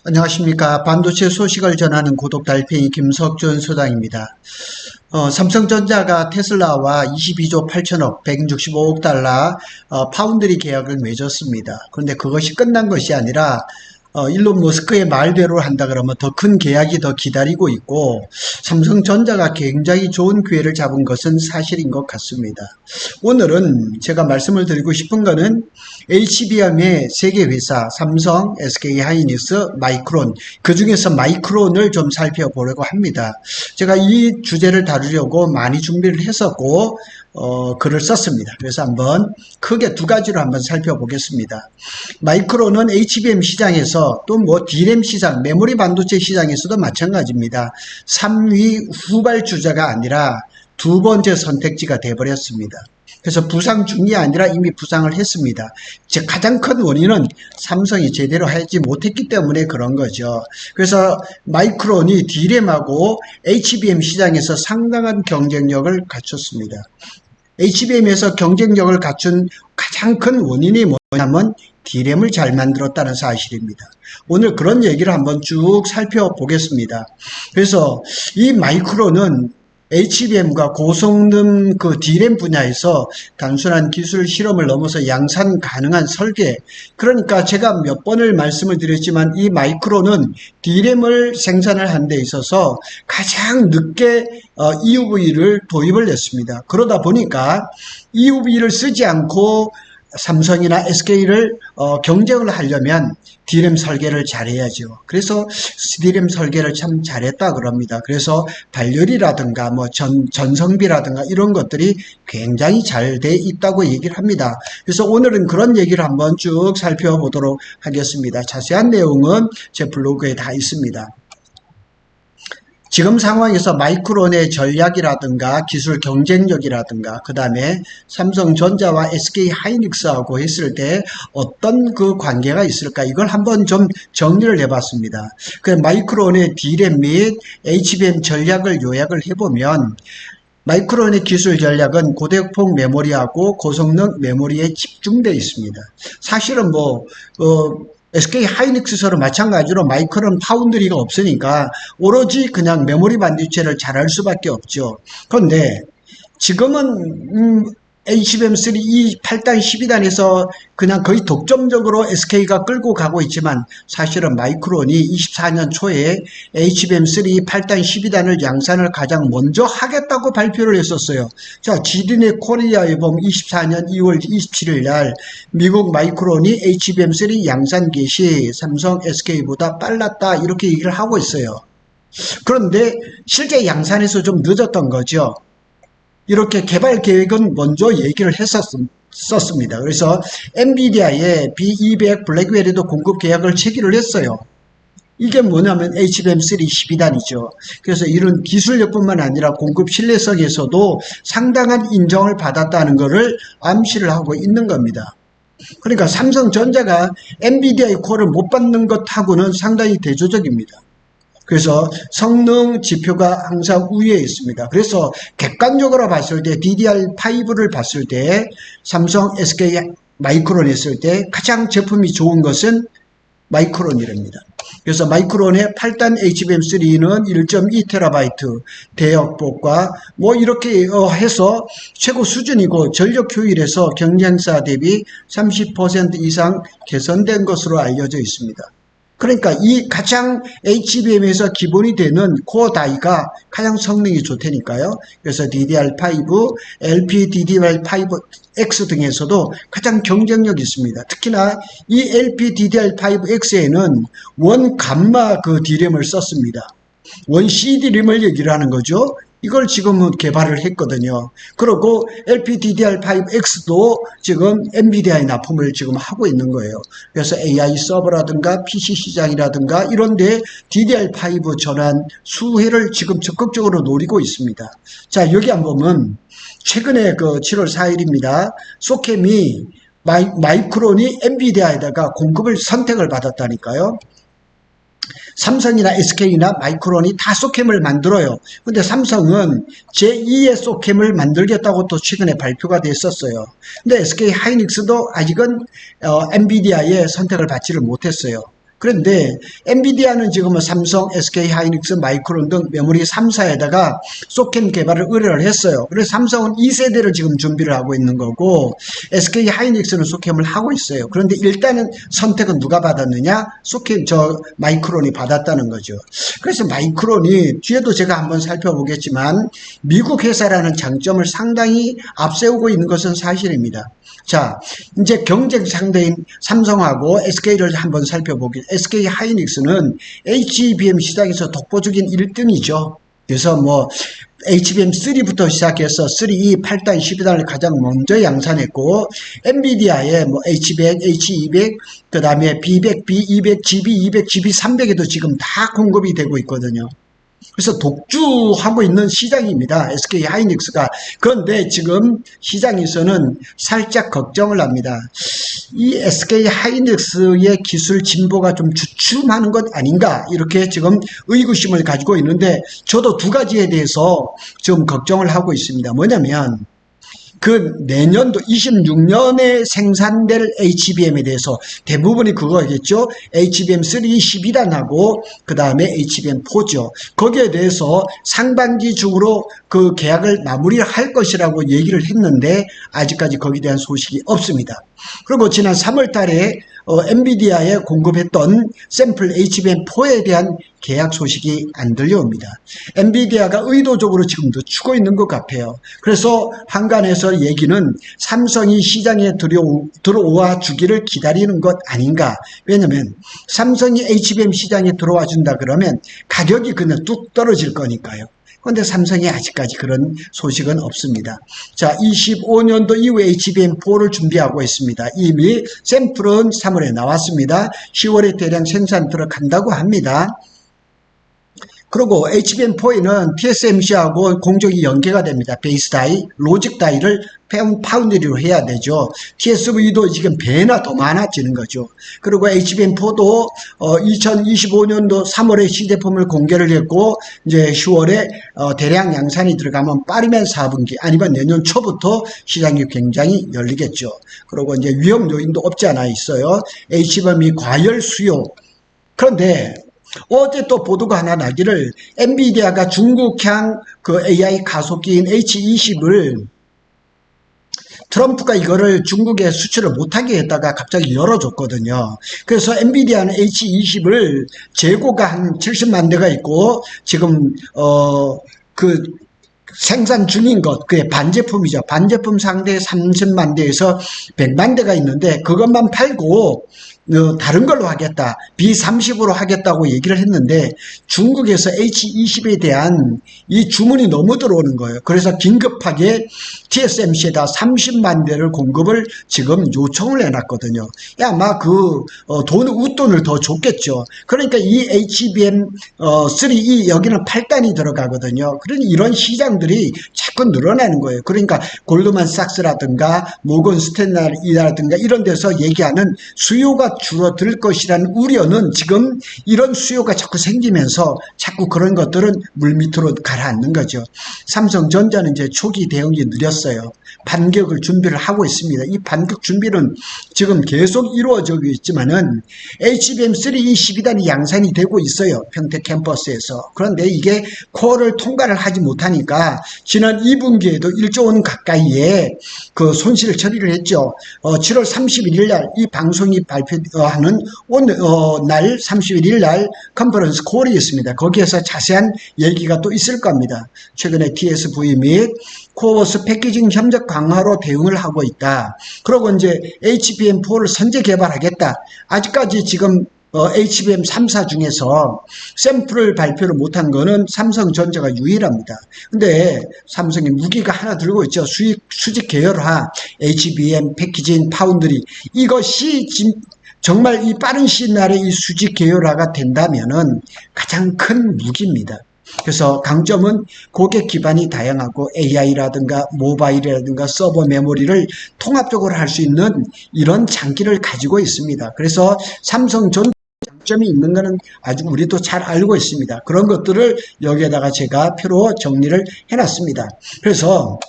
안녕하십니까. 반도체 소식을 전하는 구독 달팽이 김석준 소장입니다. 삼성전자가 테슬라와 22조 8천억, 165억 달러 파운드리 계약을 맺었습니다. 그런데 그것이 끝난 것이 아니라 일론 머스크의 말대로 한다 그러면 더 큰 계약이 더 기다리고 있고, 삼성전자가 굉장히 좋은 기회를 잡은 것은 사실인 것 같습니다. 오늘은 제가 말씀을 드리고 싶은 거는 HBM의 세계 회사 삼성, SK하이닉스, 마이크론, 그 중에서 마이크론을 좀 살펴보려고 합니다. 제가 이 주제를 다루려고 많이 준비를 했었고 글을 썼습니다. 그래서 한번 크게 두 가지로 한번 살펴보겠습니다. 마이크론은 HBM 시장에서 또 D램 시장, 메모리 반도체 시장에서도 마찬가지입니다. 3위 후발주자가 아니라 두 번째 선택지가 되어버렸습니다. 그래서 부상 중이 아니라 이미 부상을 했습니다. 즉 가장 큰 원인은 삼성이 제대로 하지 못했기 때문에 그런 거죠. 그래서 마이크론이 D램하고 HBM 시장에서 상당한 경쟁력을 갖췄습니다. HBM에서 경쟁력을 갖춘 가장 큰 원인이 뭐냐면 D램을 잘 만들었다는 사실입니다. 오늘 그런 얘기를 한번 쭉 살펴보겠습니다. 그래서 이 마이크론은 HBM과 고성능 그 D램 분야에서 단순한 기술 실험을 넘어서 양산 가능한 설계, 그러니까 제가 몇 번을 말씀을 드렸지만 이 마이크론은 D램을 생산을 하는 데 있어서 가장 늦게 EUV를 도입을 했습니다. 그러다 보니까 EUV를 쓰지 않고 삼성이나 SK를 경쟁을 하려면 D램 설계를 잘해야죠. 그래서 D램 설계를 참 잘했다 그럽니다. 그래서 발열이라든가 전성비라든가 이런 것들이 굉장히 잘 돼 있다고 얘기를 합니다. 그래서 오늘은 그런 얘기를 한번 쭉 살펴보도록 하겠습니다. 자세한 내용은 제 블로그에 다 있습니다. 지금 상황에서 마이크론의 전략이라든가 기술 경쟁력이라든가 그 다음에 삼성전자와 SK하이닉스하고 했을 때 어떤 그 관계가 있을까, 이걸 한번 좀 정리를 해봤습니다. 그 마이크론의 D램 및 HBM 전략을 요약을 해보면, 마이크론의 기술 전략은 고대폭 메모리하고 고성능 메모리에 집중되어 있습니다. 사실은 SK하이닉스처럼 마찬가지로 마이크론 파운드리가 없으니까 오로지 그냥 메모리 반도체를 잘할 수밖에 없죠. 그런데 지금은 HBM3 이 8단 12단에서 그냥 거의 독점적으로 SK가 끌고 가고 있지만, 사실은 마이크론이 24년 초에 HBM3 8단 12단을 양산을 가장 먼저 하겠다고 발표를 했었어요. 자, GDNet 코리아에 보면 24년 2월 27일 날 미국 마이크론이 HBM3 양산 개시 삼성, SK보다 빨랐다 이렇게 얘기를 하고 있어요. 그런데 실제 양산에서 좀 늦었던 거죠. 이렇게 개발 계획은 먼저 얘기를 했었습니다. 그래서 엔비디아의 B200 블랙웰에도 공급 계약을 체결을 했어요. 이게 뭐냐면 HBM3 12단이죠. 그래서 이런 기술력뿐만 아니라 공급 신뢰성에서도 상당한 인정을 받았다는 것을 암시를 하고 있는 겁니다. 그러니까 삼성전자가 엔비디아의 콜을 못 받는 것하고는 상당히 대조적입니다. 그래서 성능 지표가 항상 우위에 있습니다. 그래서 객관적으로 봤을 때 DDR5를 봤을 때 삼성, SK, 마이크론 했을 때 가장 제품이 좋은 것은 마이크론이랍니다. 그래서 마이크론의 8단 HBM3는 1.2TB 대역폭과 이렇게 해서 최고 수준이고 전력 효율에서 경쟁사 대비 30% 이상 개선된 것으로 알려져 있습니다. 그러니까 이 가장 HBM에서 기본이 되는 코어 다이가 가장 성능이 좋다니까요. 그래서 DDR5, LPDDR5X 등에서도 가장 경쟁력이 있습니다. 특히나 이 LPDDR5X에는 원 감마 그 D램을 썼습니다. 원 CD램을 얘기를 하는 거죠. 이걸 지금은 개발을 했거든요. 그리고 LPDDR5X도 지금 엔비디아에 납품을 지금 하고 있는 거예요. 그래서 AI 서버라든가 PC 시장이라든가 이런데 DDR5 전환 수혜를 지금 적극적으로 노리고 있습니다. 자, 여기 한번 보면 최근에 그 7월 4일입니다. 소캠이 마이크론이 엔비디아에다가 공급을 선택을 받았다니까요. 삼성이나 SK나 마이크론이 다 소캠을 만들어요. 근데 삼성은 제2의 소캠을 만들겠다고 또 최근에 발표가 됐었어요. 근데 SK하이닉스도 아직은 엔비디아의 선택을 받지를 못했어요. 그런데 엔비디아는 지금 삼성, SK 하이닉스, 마이크론 등 메모리 3사에다가 소켓 개발을 의뢰를 했어요. 그래서 삼성은 2세대를 지금 준비를 하고 있는 거고 SK 하이닉스는 소켓을 하고 있어요. 그런데 일단은 선택은 누가 받았느냐? 마이크론이 받았다는 거죠. 그래서 마이크론이 뒤에도 제가 한번 살펴보겠지만 미국 회사라는 장점을 상당히 앞세우고 있는 것은 사실입니다. 자, 이제 경쟁 상대인 삼성하고 SK를 한번 살펴보겠습니다. SK 하이닉스는 HBM 시장에서 독보적인 1등이죠. 그래서 뭐 HBM3부터 시작해서 3E, 8단, 12단을 가장 먼저 양산했고 엔비디아의 뭐 H100, H200, 그 다음에 B100, B200, GB200, GB300에도 지금 다 공급이 되고 있거든요. 그래서 독주하고 있는 시장입니다. SK 하이닉스가. 그런데 지금 시장에서는 살짝 걱정을 합니다. 이 SK 하이닉스의 기술 진보가 좀 주춤하는 것 아닌가 이렇게 지금 의구심을 가지고 있는데 저도 두 가지에 대해서 좀 걱정을 하고 있습니다. 뭐냐면 그 내년도 26년에 생산될 HBM에 대해서 대부분이 그거겠죠. HBM3 12단하고 그 다음에 HBM4죠. 거기에 대해서 상반기 중으로 그 계약을 마무리할 것이라고 얘기를 했는데 아직까지 거기에 대한 소식이 없습니다. 그리고 지난 3월 달에 엔비디아에 공급했던 샘플 HBM4에 대한 계약 소식이 안 들려옵니다. 엔비디아가 의도적으로 지금 늦추고 있는 것 같아요. 그래서 한간에서 얘기는 삼성이 시장에 들어와 주기를 기다리는 것 아닌가. 왜냐면 삼성이 HBM 시장에 들어와 준다 그러면 가격이 그냥 뚝 떨어질 거니까요. 그런데 삼성이 아직까지 그런 소식은 없습니다. 자, 25년도 이후에 HBM4를 준비하고 있습니다. 이미 샘플은 3월에 나왔습니다. 10월에 대량 생산 들어간다고 합니다. 그리고 HBM4에는 TSMC하고 공정이 연계가 됩니다. 베이스 다이, 로직 다이를 파운드리로 해야 되죠. TSV도 지금 배나 더 많아지는 거죠. 그리고 HBM4도 2025년도 3월에 시제품을 공개를 했고 이제 10월에 대량 양산이 들어가면 빠르면 4분기 아니면 내년 초부터 시장이 굉장히 열리겠죠. 그리고 이제 위험 요인도 없지 않아 있어요. HBM이 과열 수요. 그런데 어제 또 보도가 하나 나기를 엔비디아가 중국향 그 AI 가속기인 H20을 트럼프가 이거를 중국에 수출을 못하게 했다가 갑자기 열어줬거든요. 그래서 엔비디아는 H20을 재고가 한 70만 대가 있고 지금 그 생산 중인 것, 그게 반제품이죠. 반제품 상대 30만 대에서 100만 대가 있는데 그것만 팔고 다른 걸로 하겠다. B30으로 하겠다고 얘기를 했는데 중국에서 H20에 대한 이 주문이 너무 들어오는 거예요. 그래서 긴급하게 TSMC에다 30만 대를 공급을 지금 요청을 해놨거든요. 아마 웃돈을 더 줬겠죠. 그러니까 이 HBM3E 여기는 8단이 들어가거든요. 그러니 이런 시장들이 자꾸 늘어나는 거예요. 그러니까 골드만삭스라든가 모건 스탠리라든가 이런 데서 얘기하는 수요가 줄어들 것이라는 우려는 지금 이런 수요가 자꾸 생기면서 자꾸 그런 것들은 물밑으로 가라앉는 거죠. 삼성전자는 이제 초기 대응이 느렸어요. 반격을 준비를 하고 있습니다. 이 반격 준비는 지금 계속 이루어지고 있지만은 HBM3 12단이 양산이 되고 있어요. 평택 캠퍼스에서. 그런데 이게 코어를 통과를 하지 못하니까 지난 2분기에도 1조 원 가까이의 그 손실 처리를 했죠. 7월 31일 날 이 방송이 발표하는 오늘 날 31일 날 컨퍼런스 콜이 있습니다. 거기에서 자세한 얘기가 또 있을 겁니다. 최근에 TSV 및 코어스 패키징 협력 강화로 대응을 하고 있다. 그리고 이제 HBM4를 선제 개발하겠다. 아직까지 지금 HBM 3사 중에서 샘플을 발표를 못한 거는 삼성전자가 유일합니다. 근데 삼성이 무기가 하나 들고 있죠. 수직 계열화, HBM, 패키징, 파운드리. 이것이 정말 이 빠른 시일 내에 이 수직 계열화가 된다면은 가장 큰 무기입니다. 그래서 강점은 고객 기반이 다양하고 AI라든가 모바일이라든가 서버 메모리를 통합적으로 할 수 있는 이런 장기를 가지고 있습니다. 그래서 삼성전자 장점이 있는 것은 아주 우리도 잘 알고 있습니다. 그런 것들을 여기에다가 제가 표로 정리를 해놨습니다. 그래서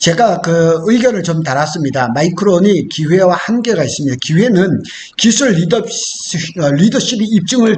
제가 그 의견을 좀 달았습니다. 마이크론이 기회와 한계가 있습니다. 기회는 기술 리더십이 입증을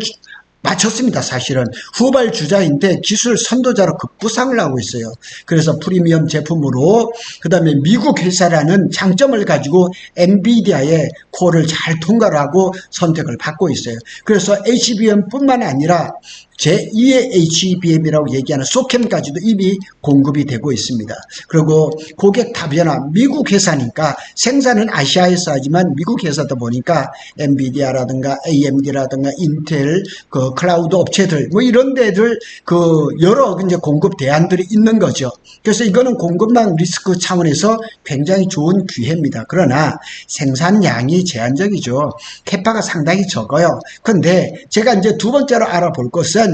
마쳤습니다. 사실은 후발 주자인데 기술 선도자로 급부상을 하고 있어요. 그래서 프리미엄 제품으로, 그 다음에 미국 회사라는 장점을 가지고 엔비디아의 코어를 잘 통과를 하고 선택을 받고 있어요. 그래서 HBM뿐만 아니라 제2의 HBM이라고 얘기하는 소캠까지도 이미 공급이 되고 있습니다. 그리고 고객 다변화, 미국 회사니까 생산은 아시아에서 하지만 미국 회사다 보니까 엔비디아라든가 AMD라든가 인텔, 그 클라우드 업체들, 뭐 이런 데들 그 여러 이제 공급 대안들이 있는 거죠. 그래서 이거는 공급망 리스크 차원에서 굉장히 좋은 기회입니다. 그러나 생산량이 제한적이죠. 캐파가 상당히 적어요. 그런데 제가 이제 두 번째로 알아볼 것은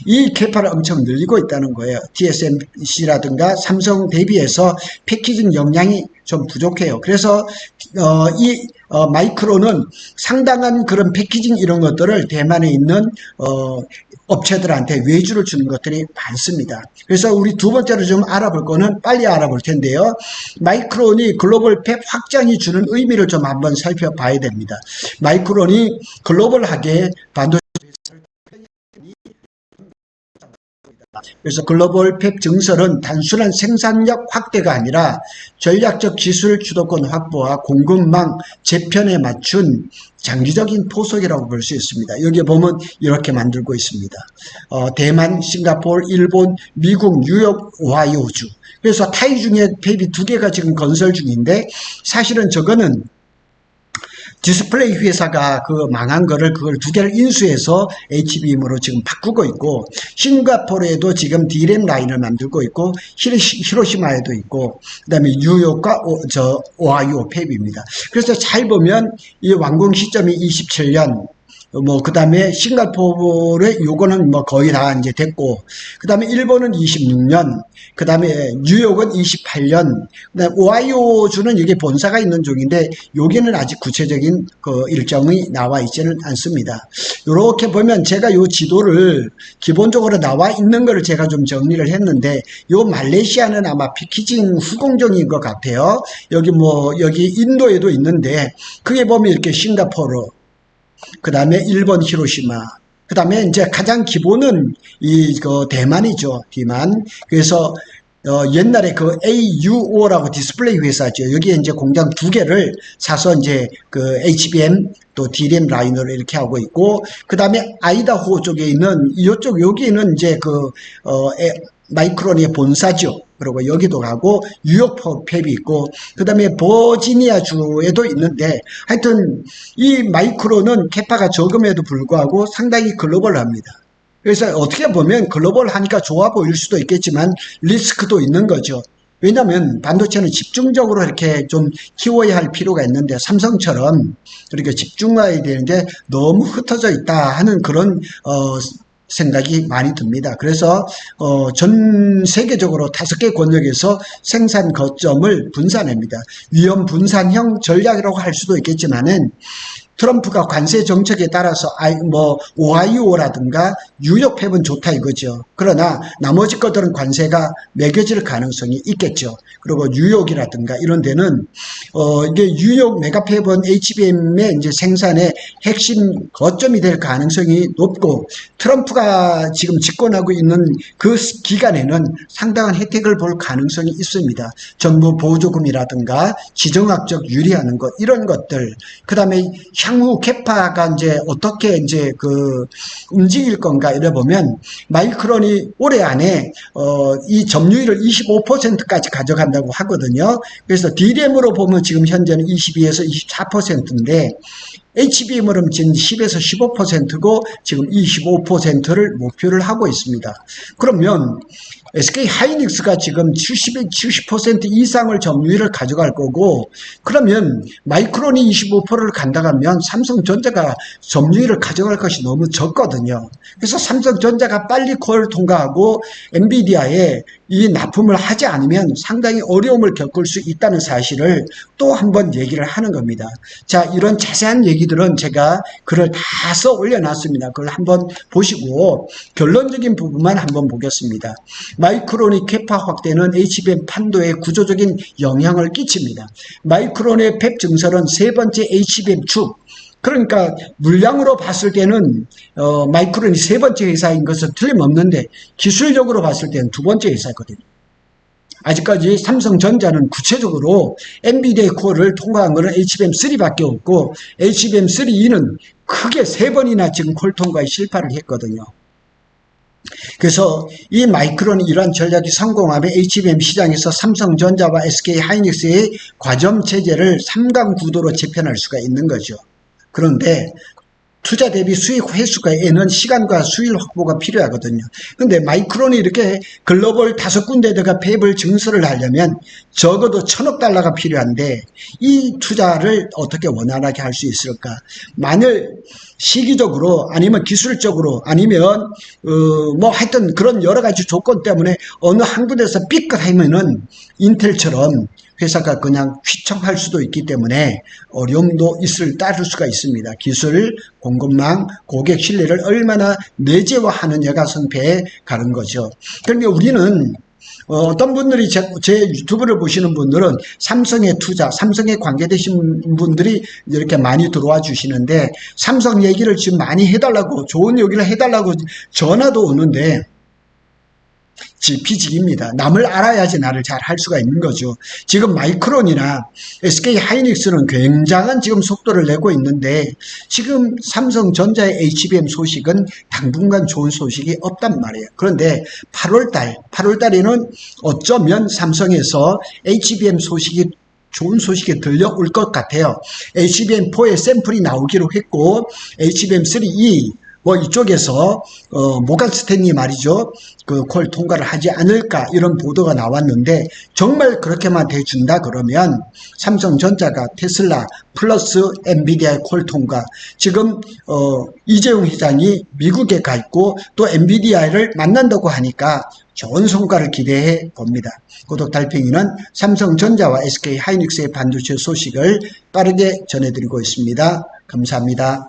이 캐파를 엄청 늘리고 있다는 거예요. TSMC라든가 삼성 대비해서 패키징 역량이 좀 부족해요. 그래서 마이크론은 상당한 그런 패키징 이런 것들을 대만에 있는 업체들한테 외주를 주는 것들이 많습니다. 그래서 우리 두 번째로 좀 알아볼 거는 빨리 알아볼 텐데요. 마이크론이 글로벌 팹 확장이 주는 의미를 좀 한번 살펴봐야 됩니다. 마이크론이 글로벌하게 반도체 그래서 글로벌 팹 증설은 단순한 생산력 확대가 아니라 전략적 기술 주도권 확보와 공급망 재편에 맞춘 장기적인 포석이라고 볼 수 있습니다. 여기 보면 이렇게 만들고 있습니다. 대만, 싱가포르, 일본, 미국, 뉴욕, 오하이오주. 그래서 타이 중에 팹이 두 개가 지금 건설 중인데 사실은 저거는 디스플레이 회사가 그 망한 거를 그걸 두 개를 인수해서 HBM으로 지금 바꾸고 있고, 싱가포르에도 지금 D램 라인을 만들고 있고, 히로시마에도 있고, 그 다음에 뉴욕과 오하이오 팹입니다. 그래서 잘 보면 이 완공 시점이 27년, 그 다음에 싱가포르의 요거는 거의 다 이제 됐고, 그 다음에 일본은 26년, 그 다음에 뉴욕은 28년, 그 다음에 오하이오주는 이게 본사가 있는 쪽인데, 여기는 아직 구체적인 그 일정이 나와 있지는 않습니다. 이렇게 보면 제가 요 지도를 기본적으로 나와 있는 거를 제가 좀 정리를 했는데, 요 말레이시아는 아마 패키징 후공정인 것 같아요. 여기 인도에도 있는데, 그게 보면 이렇게 싱가포르, 그 다음에 일본 히로시마, 그 다음에 이제 가장 기본은 대만이죠. 대만. 그래서 옛날에 그 AUO라고 디스플레이 회사죠. 여기에 이제 공장 두 개를 사서 이제 그 HBM 또 D램 라인으로 이렇게 하고 있고, 그 다음에 아이다호 쪽에 있는 여기는 이제 마이크론의 본사죠. 그리고 여기도 가고 뉴욕 팹이 있고, 그 다음에 버지니아 주에도 있는데, 하여튼 이 마이크론은 캐파가 적음에도 불구하고 상당히 글로벌합니다. 그래서 어떻게 보면 글로벌하니까 좋아 보일 수도 있겠지만 리스크도 있는 거죠. 왜냐하면 반도체는 집중적으로 이렇게 좀 키워야 할 필요가 있는데, 삼성처럼 그렇게 집중해야 되는데 너무 흩어져 있다 하는 그런 생각이 많이 듭니다. 그래서 전 세계적으로 5개 권역에서 생산 거점을 분산합니다. 위험 분산형 전략이라고 할 수도 있겠지만은, 트럼프가 관세 정책에 따라서 오하이오라든가 뉴욕 팹은 좋다 이거죠. 그러나 나머지 것들은 관세가 매겨질 가능성이 있겠죠. 그리고 뉴욕이라든가 이런 데는 이게 뉴욕 메가팹은 HBM의 이제 생산의 핵심 거점이 될 가능성이 높고, 트럼프가 지금 집권하고 있는 그 기간에는 상당한 혜택을 볼 가능성이 있습니다. 정부 보조금이라든가 지정학적 유리하는 것, 이런 것들. 그다음에 향후 캐파가 이제 어떻게 이제 움직일 건가 이래 보면, 마이크론이 올해 안에 이 점유율을 25%까지 가져간다고 하거든요. 그래서 D램으로 보면 지금 현재는 22에서 24%인데, HBM으로는 지금 10에서 15%고 지금 25%를 목표를 하고 있습니다. 그러면 SK 하이닉스가 지금 70% 이상을 점유율을 가져갈 거고, 그러면 마이크론이 25%를 간다면 삼성전자가 점유율을 가져갈 것이 너무 적거든요. 그래서 삼성전자가 빨리 콜을 통과하고 엔비디아에 이 납품을 하지 않으면 상당히 어려움을 겪을 수 있다는 사실을 또 한 번 얘기를 하는 겁니다. 자, 이런 자세한 얘기 얘기들은 제가 글을 다 써 올려놨습니다. 그걸 한번 보시고 결론적인 부분만 한번 보겠습니다. 마이크론의 캐파 확대는 HBM 판도에 구조적인 영향을 끼칩니다. 마이크론의 팹 증설은 세 번째 HBM 축, 그러니까 물량으로 봤을 때는 마이크론이 세 번째 회사인 것은 틀림없는데 기술적으로 봤을 때는 두 번째 회사거든요. 아직까지 삼성전자는 구체적으로 엔비디아 코어를 통과한 것은 HBM3밖에 없고 HBM3E는 크게 세 번이나 지금 콜 통과에 실패를 했거든요. 그래서 이 마이크론이 이러한 전략이 성공하면 HBM 시장에서 삼성전자와 SK하이닉스의 과점 체제를 3강 구도로 재편할 수가 있는 거죠. 그런데 투자 대비 수익 회수에는 시간과 수익 확보가 필요하거든요. 근데 마이크론이 이렇게 글로벌 5군데다가 팹을 증설을 하려면 적어도 1000억 달러가 필요한데 이 투자를 어떻게 원활하게 할 수 있을까? 만일 시기적으로 아니면 기술적으로 아니면 뭐 하여튼 그런 여러 가지 조건 때문에 어느 한 군데서 삐끗하면은 인텔처럼 회사가 그냥 휘청할 수도 있기 때문에 어려움도 따를 수가 있습니다. 기술, 공급망, 고객 신뢰를 얼마나 내재화하느냐가 승패에 가는 거죠. 그러니까 우리는 어떤 분들이 제 유튜브를 보시는 분들은 삼성의 투자, 삼성에 관계되신 분들이 이렇게 많이 들어와 주시는데 삼성 얘기를 지금 많이 해달라고, 좋은 얘기를 해달라고 전화도 오는데 지피지기입니다. 남을 알아야지 나를 잘 할 수가 있는 거죠. 지금 마이크론이나 SK하이닉스는 굉장한 지금 속도를 내고 있는데 지금 삼성전자의 HBM 소식은 당분간 좋은 소식이 없단 말이에요. 그런데 8월달에는 어쩌면 삼성에서 HBM 소식이 좋은 소식이 들려올 것 같아요. HBM4의 샘플이 나오기로 했고 HBM3E 뭐 이쪽에서 모간스탠리 말이죠. 그 콜 통과를 하지 않을까 이런 보도가 나왔는데 정말 그렇게만 돼준다 그러면 삼성전자가 테슬라 플러스 엔비디아의 콜 통과, 지금 이재용 회장이 미국에 가 있고 또 엔비디아를 만난다고 하니까 좋은 성과를 기대해 봅니다. 구독 달팽이는 삼성전자와 SK하이닉스의 반도체 소식을 빠르게 전해드리고 있습니다. 감사합니다.